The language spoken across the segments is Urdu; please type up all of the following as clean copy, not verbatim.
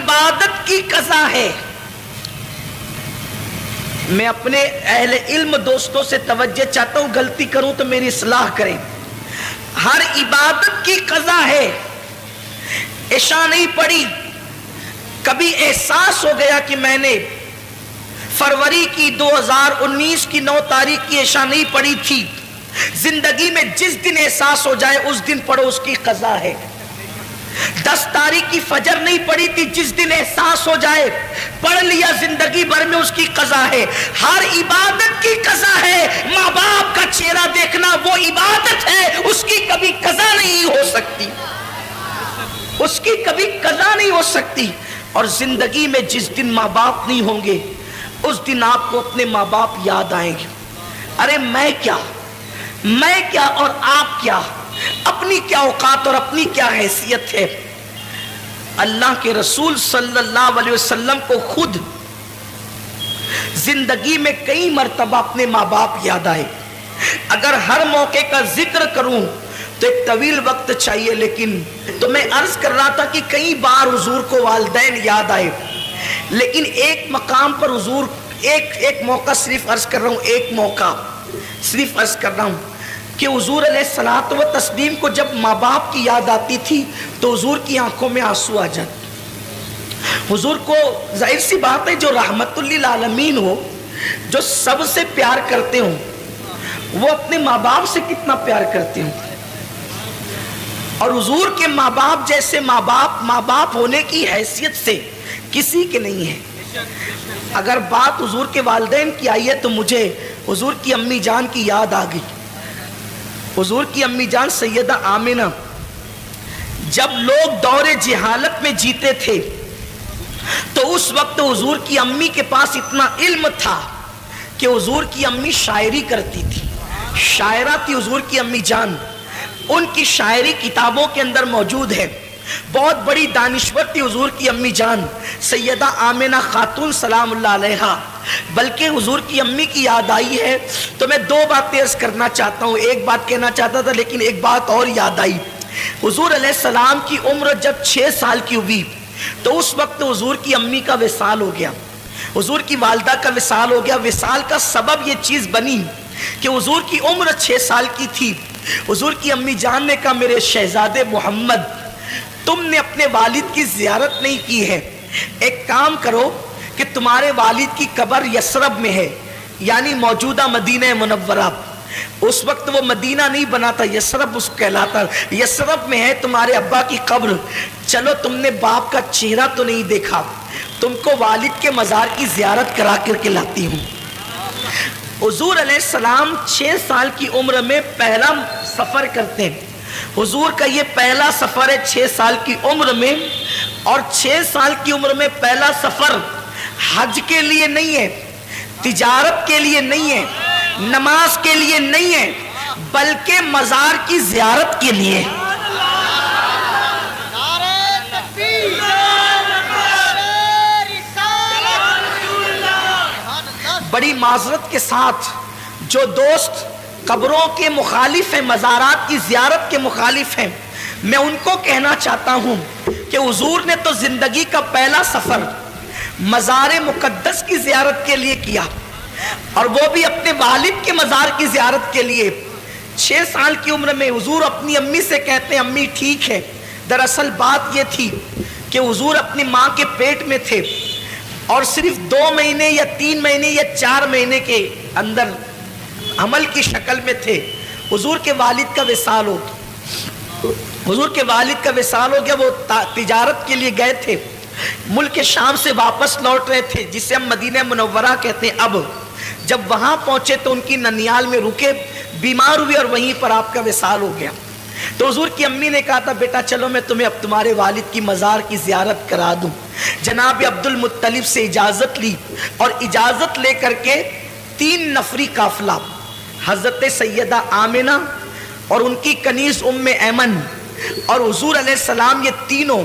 عبادت کی قضا ہے. میں اپنے اہل علم دوستوں سے توجہ چاہتا ہوں، غلطی کروں تو میری اصلاح کریں. ہر عبادت کی قضا ہے. عشاء نہیں پڑھی، کبھی احساس ہو گیا کہ میں نے فروری کی 2019 کی 9 تاریخ کی عشاء نہیں پڑھی تھی. زندگی میں جس دن احساس ہو جائے اس دن پڑھو، اس کی قضا ہے. 10 تاریخ کی فجر نہیں پڑھی تھی، جس دن احساس ہو جائے پڑھ لیا، زندگی بھر میں اس کی قضا ہے. ہر عبادت کی قضا ہے. ماں باپ کا چہرہ دیکھنا وہ عبادت ہے، اس کی کبھی قضا نہیں ہو سکتی، اس کی کبھی قضا نہیں ہو سکتی. اور زندگی میں جس دن ماں باپ نہیں ہوں گے اس دن آپ کو اپنے ماں باپ یاد آئیں گے. ارے میں کیا اور آپ کیا، اپنی کیا اوقات اور اپنی کیا حیثیت ہے. اللہ کے رسول صلی اللہ علیہ وسلم کو خود زندگی میں کئی مرتبہ اپنے ماں باپ یاد آئے. اگر ہر موقع کا ذکر کروں تو ایک طویل وقت چاہیے، لیکن تو میں عرض کر رہا تھا کہ کئی بار حضور کو والدین یاد آئے، لیکن ایک مقام پر حضور ایک موقع صرف عرض کر رہا ہوں، ایک موقع صرف عرض کر رہا ہوں کہ حضور علیہ الصلوۃ والتسلیم کو جب ماں باپ کی یاد آتی تھی تو حضور کی آنکھوں میں آنسو آ جاتے. حضور کو ظاہر سی بات ہے، جو رحمت للعالمین ہو، جو سب سے پیار کرتے ہوں، وہ اپنے ماں باپ سے کتنا پیار کرتے ہوں. اور حضور کے ماں باپ جیسے ماں باپ ہونے کی حیثیت سے کسی کے نہیں ہے. اگر بات حضور کے والدین کی آئی ہے تو مجھے حضور کی امی جان کی یاد آ گئی. حضور کی امی جان سیدہ آمنہ جب لوگ دور جہالت میں جیتے تھے تو اس وقت حضور کی امی کے پاس اتنا علم تھا کہ حضور کی امی شاعری کرتی تھی. شاعرہ تھی حضور کی امی جان. ان کی شاعری کتابوں کے اندر موجود ہے. بہت بڑی دانشور تھی حضور کی امی جان سیدہ آمنہ خاتون سلام اللہ علیہا. بلکہ حضور کی امی کی یاد آئی ہے تو میں 2 باتیں عرض کرنا چاہتا ہوں. ایک بات کہنا چاہتا تھا لیکن ایک بات اور یاد آئی. حضور علیہ السلام کی عمر جب 6 سال کی ہوئی تو اس وقت حضور کی امی کا وصال ہو گیا، حضور کی والدہ کا وصال ہو گیا. وصال کا سبب یہ چیز بنی کہ حضور کی عمر 6 سال کی تھی. حضور کی امی جان نے کہا میرے شہزادے محمد، تم نے اپنے والد کی زیارت نہیں کی ہے، ایک کام کرو کہ تمہارے والد کی قبر یثرب میں ہے، یعنی موجودہ مدینہ منورہ. اس وقت وہ مدینہ نہیں بنا تھا، یثرب اس کو کہلاتا. یثرب میں ہے تمہارے ابا کی قبر. چلو تم نے باپ کا چہرہ تو نہیں دیکھا، تم کو والد کے مزار کی زیارت کرا کر کے لاتی ہوں. حضور علیہ السلام 6 سال کی عمر میں پہلا سفر کرتے ہیں. حضور کا یہ پہلا سفر ہے 6 سال کی عمر میں. اور 6 سال کی عمر میں پہلا سفر حج کے لیے نہیں ہے، تجارت کے لیے نہیں ہے، نماز کے لیے نہیں ہے، بلکہ مزار کی زیارت کے لیے. بڑی معذرت کے ساتھ جو دوست قبروں کے مخالف ہیں، مزارات کی زیارت کے مخالف ہیں، میں ان کو کہنا چاہتا ہوں کہ حضور نے تو زندگی کا پہلا سفر مزار مقدس کی زیارت کے لیے کیا، اور وہ بھی اپنے والد کے مزار کی زیارت کے لیے. 6 سال کی عمر میں حضور اپنی امی سے کہتے ہیں امی ٹھیک ہے. دراصل بات یہ تھی کہ حضور اپنی ماں کے پیٹ میں تھے اور صرف 2 مہینے یا 3 مہینے یا 4 مہینے کے اندر حمل کی شکل میں تھے. حضور کے والد کا وصال ہو گیا. حضور کے والد کا وصال ہو گیا. وہ تجارت کے لیے گئے تھے، ملک شام سے واپس لوٹ رہے تھے جسے ہم مدینہ منورہ کہتے ہیں. اب جب وہاں پہنچے تو ان کی ننیال میں رکے، بیمار ہوئے اور وہیں پر آپ کا وصال ہو گیا. تو حضور کی امی نے کہا تھا بیٹا چلو میں تمہیں اب تمہارے والد کی مزار کی زیارت کرا دوں. جناب عبد المطلب سے اجازت لی اور اجازت لے کر کے 3 نفری قافلہ حضرت سیدہ آمنہ اور ان کی کنیز ام ایمن اور حضور علیہ السلام، یہ تینوں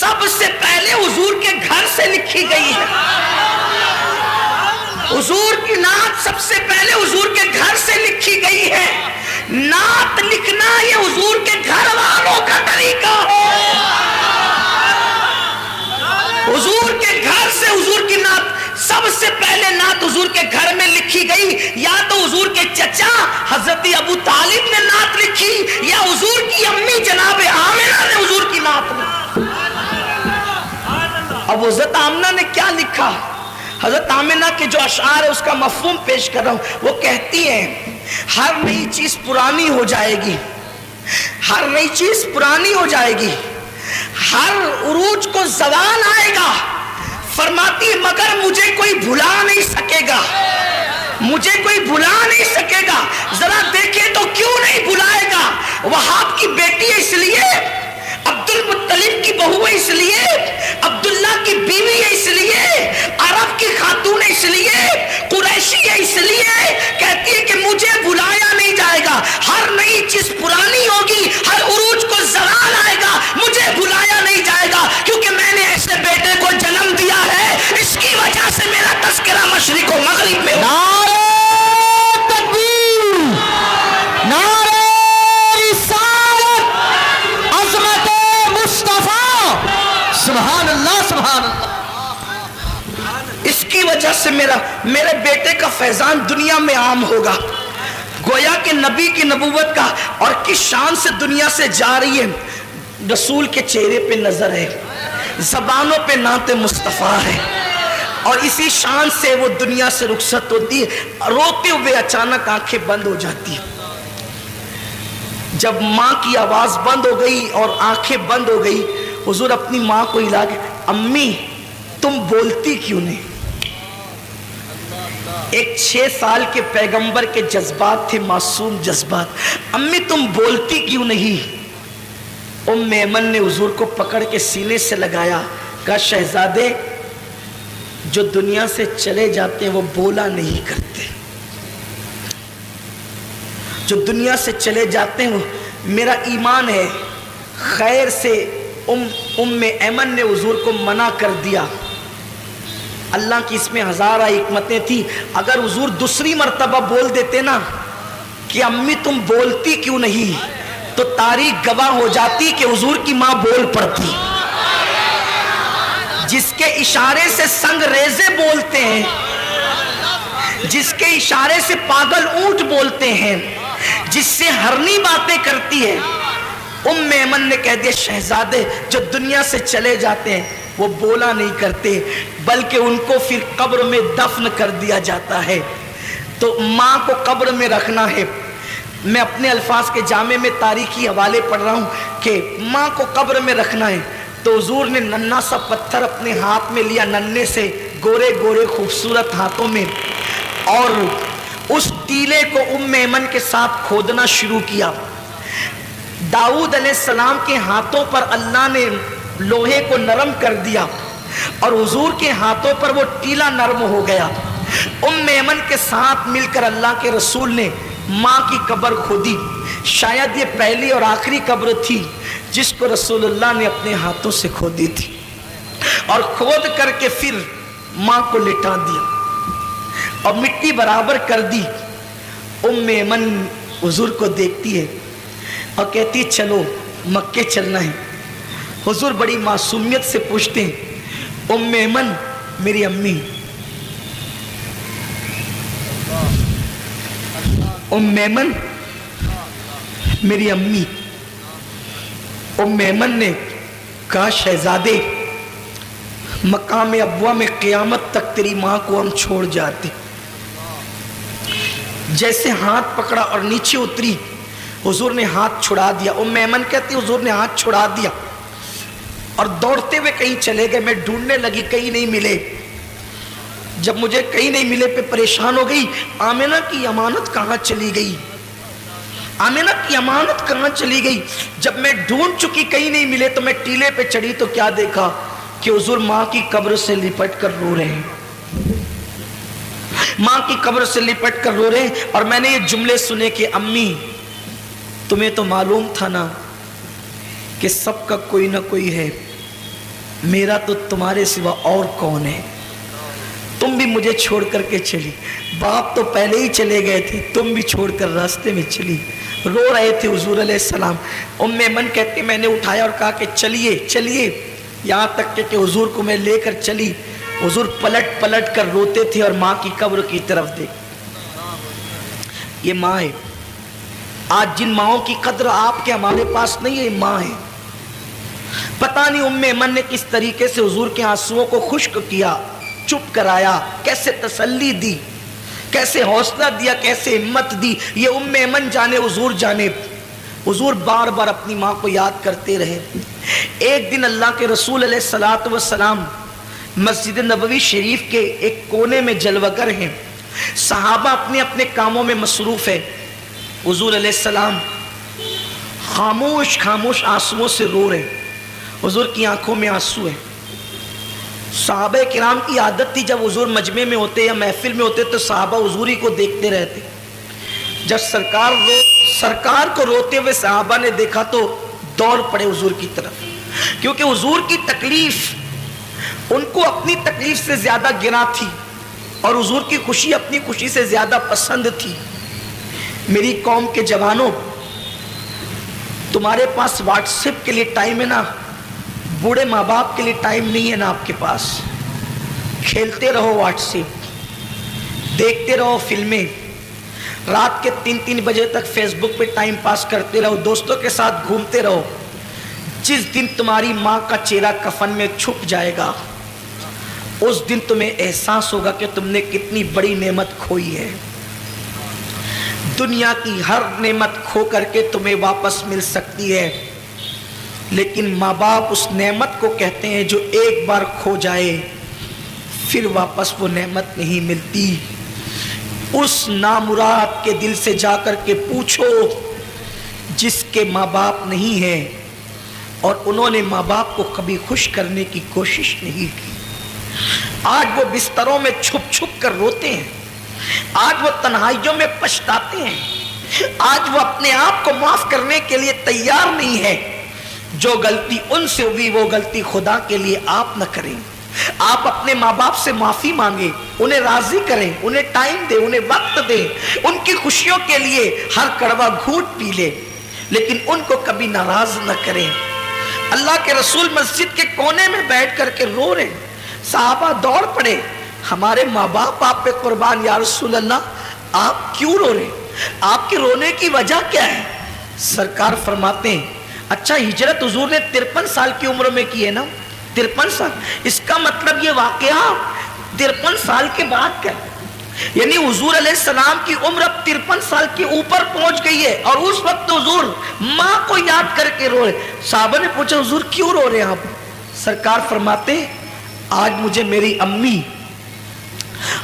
سب سے پہلے حضور کے گھر سے لکھی گئی ہے. حضور کی نعت سب سے پہلے حضور کے گھر سے لکھی گئی ہے. نعت لکھنا یہ حضور کے گھر والوں کا طریقہ ہے. حضور کے گھر سے حضور کی نعت سب سے پہلے نعت حضور کے گھر میں لکھی گئی. یا تو حضور کے چچا حضرت ابو طالب نے نعت لکھی یا حضور کی امی جناب آمنہ نے حضور کی نعت لکھی. اب حضرت آمنہ نے کیا لکھا؟ حضرت آمنہ کے جو اشعار ہے اس کا مفہوم پیش کر رہا ہوں. وہ کہتی ہیں ہر نئی چیز پرانی ہو جائے گی, ہر نئی چیز پرانی ہو جائے گی, ہر عروج کو زوال آئے گا. فرماتی ہے مگر مجھے کوئی بھلا نہیں سکے گا, مجھے کوئی بھلا نہیں سکے گا. ذرا دیکھیں تو کیوں نہیں بھلائے گا؟ وہاب کی بیٹی ہے اس لیے, عبد المطلب کی بہو ہے اس لیے, عبداللہ کی بیوی ہے اس لیے, عرب کی خاتون ہے اس لیے, قریشی ہے اس لیے. کہتی ہے کہ مجھے بھلایا نہیں جائے گا. ہر نئی چیز پرانی ہوگی, ہر عروج کو زوال آئے گا, مجھے بھلایا نہیں جائے گا کیونکہ میں نے ایسے بیٹے کو جنم دیا ہے. اس کی وجہ سے میرا تذکرہ مشرق و مغرب میں. نعرہ تکبیر, نعرہ رسالت, عظمت مصطفیٰ, سبحان اللہ سبحان اللہ. اس کی وجہ سے میرے بیٹے کا فیضان دنیا میں عام ہوگا. گویا کہ نبی کی نبوت کا اور کس شان سے دنیا سے جا رہی ہے. رسول کے چہرے پہ نظر ہے, زبانوں پہ نعت مصطفیٰ ہے, اور اسی شان سے وہ دنیا سے رخصت ہوتی ہے. روتے ہوئے اچانک آنکھیں بند ہو جاتی ہیں. جب ماں کی آواز بند ہو گئی اور آنکھیں بند ہو گئی, حضور اپنی ماں کو ہلا کے امی تم بولتی کیوں نہیں؟ ایک 6 سال کے پیغمبر کے جذبات تھے, معصوم جذبات. امی تم بولتی کیوں نہیں؟ ام ایمن نے حضور کو پکڑ کے سینے سے لگایا, کہا شہزادے جو دنیا سے چلے جاتے ہیں وہ بولا نہیں کرتے, جو دنیا سے چلے جاتے ہیں وہ میرا ایمان ہے. خیر سے ام ایمن نے حضور کو منع کر دیا. اللہ کی اس میں ہزارہ حکمتیں تھی. اگر حضور دوسری مرتبہ بول دیتے نا کہ امی تم بولتی کیوں نہیں, تو تاریخ گواہ ہو جاتی کہ حضور کی ماں بول پڑتی. جس کے اشارے سے سنگ ریزے بولتے ہیں, جس کے اشارے سے پاگل اونٹ بولتے ہیں, جس سے ہرنی باتیں کرتی ہے, ام ایمن نے کہہ دیا شہزادے جو دنیا سے چلے جاتے ہیں وہ بولا نہیں کرتے, بلکہ ان کو پھر قبر میں دفن کر دیا جاتا ہے. تو ماں کو قبر میں رکھنا ہے. میں اپنے الفاظ کے جامع میں تاریخی حوالے پڑھ رہا ہوں کہ ماں کو قبر میں رکھنا ہے. تو حضور نے ننھا سا پتھر اپنے ہاتھ میں لیا, ننھے سے گورے گورے خوبصورت ہاتھوں میں, اور اس ٹیلے کو ام ایمن کے ساتھ کھودنا شروع کیا. داؤد علیہ السلام کے ہاتھوں پر اللہ نے لوہے کو نرم کر دیا اور حضور کے ہاتھوں پر وہ ٹیلا نرم ہو گیا. ام ایمن کے ساتھ مل کر اللہ کے رسول نے ماں کی قبر کھودی. شاید یہ پہلی اور آخری قبر تھی جس کو رسول اللہ نے اپنے ہاتھوں سے کھودی تھی, اور کھود کر کے پھر ماں کو لٹا دیا اور مٹی برابر کر دی. ام ایمن حضور کو دیکھتی ہے اور کہتی چلو مکے چلنا ہے. حضور بڑی معصومیت سے پوچھتے ہیں ام ایمن میری امی, ام ایمن میری امی. ام ایمن نے کہا شہزادے مقام ابوا میں قیامت تک تیری ماں کو ہم چھوڑ جاتے. جیسے ہاتھ پکڑا اور نیچے اتری, حضور نے ہاتھ چھڑا دیا. ام ایمن کہتی حضور نے ہاتھ چھڑا دیا اور دوڑتے ہوئے کہیں چلے گئے. میں ڈھونڈنے لگی, کہیں نہیں ملے. جب مجھے کہیں نہیں ملے پہ پریشان ہو گئی. آمنہ کی امانت کہاں چلی گئی, آمنہ کی امانت کہاں چلی گئی. جب میں ڈھونڈ چکی کہیں نہیں ملے تو میں ٹیلے پہ چڑھی تو کیا دیکھا کہ حضور ماں کی قبر سے لپٹ کر رو رہے ہیں, ماں کی قبر سے لپٹ کر رو رہے ہیں. اور میں نے یہ جملے سنے کہ امی تمہیں تو معلوم تھا نا کہ سب کا کوئی نہ کوئی ہے, میرا تو تمہارے سوا اور کون ہے، تم بھی مجھے چھوڑ کر کے چلی، باپ تو پہلے ہی چلے گئے تھے، تم بھی چھوڑ کر راستے میں چلی۔ رو رہے تھے حضور علیہ السلام۔ ایمن کہتے میں نے اٹھایا اور کہا کہ چلیے چلیے، یہاں تک کہ حضور کو میں لے کر چلی، حضور پلٹ پلٹ کر روتے تھے اور ماں کی قبر کی طرف دیکھ۔ یہ ماں ہے، آج جن ماؤں کی قدر آپ کے ہمارے پاس نہیں ہے، ماں ہے۔ پتہ نہیں ایمن نے کس طریقے سے حضور کے آنسوؤں کو خشک کیا، چپ کرایا، کیسے تسلی دی، کیسے حوصلہ دیا، کیسے ہمت دی، یہ ایمن جانے، حضور جانے۔ حضور بار بار اپنی ماں کو یاد کرتے رہے۔ ایک دن اللہ کے رسول علیہ الصلوۃ والسلام مسجد نبوی شریف کے ایک کونے میں جلوہ گر ہیں، صحابہ اپنے اپنے کاموں میں مصروف ہیں، حضور علیہ السلام خاموش خاموش آنسوؤں سے رو رہے ہیں، حضور کی آنکھوں میں آنسو ہیں۔ صحابہ کرام کی عادت تھی جب حضور مجمع میں ہوتے یا محفل میں ہوتے تو صحابہ حضور ہی کو دیکھتے رہتے۔ جب سرکار کو روتے ہوئے صحابہ نے دیکھا تو دوڑ پڑے حضور کی طرف، کیونکہ حضور کی تکلیف ان کو اپنی تکلیف سے زیادہ گراں تھی اور حضور کی خوشی اپنی خوشی سے زیادہ پسند تھی۔ میری قوم کے جوانوں، تمہارے پاس واٹس ایپ کے لیے ٹائم ہے نا، بوڑھے ماں باپ کے لیے ٹائم نہیں ہے نا آپ کے پاس۔ کھیلتے رہو واٹس ایپ، دیکھتے رہو فلمیں، رات کے 3 بجے تک فیس بک پہ ٹائم پاس کرتے رہو، دوستوں کے ساتھ گھومتے رہو۔ جس دن تمہاری ماں کا چہرہ کفن میں چھپ جائے گا، اس دن تمہیں احساس ہوگا کہ تم نے کتنی بڑی نعمت کھوئی ہے۔ دنیا کی ہر نعمت کھو کر کے تمہیں واپس مل سکتی ہے، لیکن ماں باپ اس نعمت کو کہتے ہیں جو ایک بار کھو جائے پھر واپس وہ نعمت نہیں ملتی۔ اس نامراد کے دل سے جا کر کے پوچھو جس کے ماں باپ نہیں ہیں اور انہوں نے ماں باپ کو کبھی خوش کرنے کی کوشش نہیں کی، آج وہ بستروں میں چھپ چھپ کر روتے ہیں، آج وہ تنہائیوں میں پچھتاتے ہیں، آج وہ اپنے آپ کو معاف کرنے کے لیے تیار نہیں ہے۔ جو غلطی ان سے ہوئی وہ غلطی خدا کے لیے آپ نہ کریں۔ آپ اپنے ماں باپ سے معافی مانگیں، انہیں راضی کریں، انہیں ٹائم دیں، انہیں وقت دیں، ان کی خوشیوں کے لیے ہر کڑوا گھونٹ پی لیں، لیکن ان کو کبھی ناراض نہ کریں۔ اللہ کے رسول مسجد کے کونے میں بیٹھ کر کے رو رہے، صحابہ دوڑ پڑے، ہمارے ماں باپ آپ پہ قربان، یا رسول اللہ آپ کیوں رو رہے، آپ کے رونے کی وجہ کیا ہے؟ سرکار فرماتے ہیں اچھا ہجرت حضور نے 53 سال کی عمر میں کی ہے نا، 53 سال، اس کا مطلب یہ واقعہ 53 سال کے بعد کا، یعنی حضور علیہ السلام کی عمر اب 53 سال کے اوپر پہنچ گئی ہے، اور اس وقت حضور ماں کو یاد کر کے رو رہے۔ صحابہ نے پوچھا حضور کیوں رو رہے ہیں آپ؟ سرکار فرماتے ہیں آج مجھے میری امی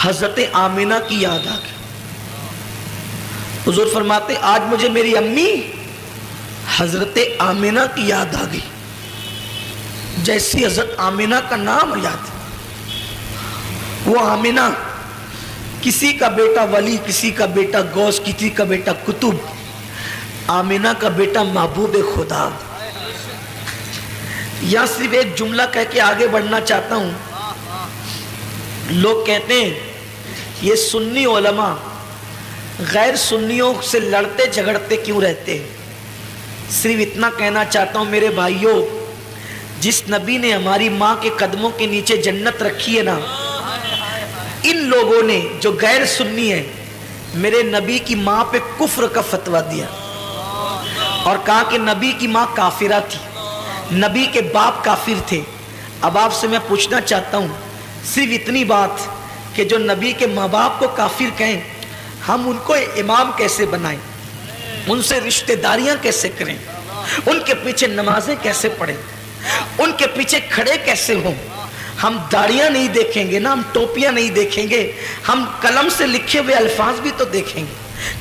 حضرت آمینہ کی یاد آ گئی۔ حضور فرماتے ہیں آج مجھے میری امی حضرت آمینہ کی یاد آ گئی، جیسی حضرت آمینہ کا نام یاد، وہ آمینہ کسی کا بیٹا ولی، کسی کا بیٹا غوث، کسی کا بیٹا قطب، آمینہ کا بیٹا محبوب خدا۔ یہاں صرف ایک جملہ کہہ کے آگے بڑھنا چاہتا ہوں۔ لوگ کہتے ہیں یہ سنی علماء غیر سنیوں سے لڑتے جھگڑتے کیوں رہتے ہیں؟ صرف اتنا کہنا چاہتا ہوں میرے بھائیوں، جس نبی نے ہماری ماں کے قدموں کے نیچے جنت رکھی ہے نا، ان لوگوں نے جو غیر سنی ہیں میرے نبی کی ماں پہ کفر کا فتویٰ دیا اور کہا کہ نبی کی ماں کافرہ تھی، نبی کے باپ کافر تھے۔ اب آپ سے میں پوچھنا چاہتا ہوں صرف اتنی بات کہ جو نبی کے ماں باپ کو کافر کہیں، ہم ان کو امام کیسے بنائیں، ان سے رشتہ داریاں کیسے کریں، ان کے پیچھے نمازیں کیسے پڑھیں، ان کے پیچھے کھڑے کیسے ہوں؟ ہم داڑیاں نہیں دیکھیں گے نا، ہم ٹوپیاں نہیں دیکھیں گے، ہم قلم سے لکھے ہوئے الفاظ بھی تو دیکھیں گے۔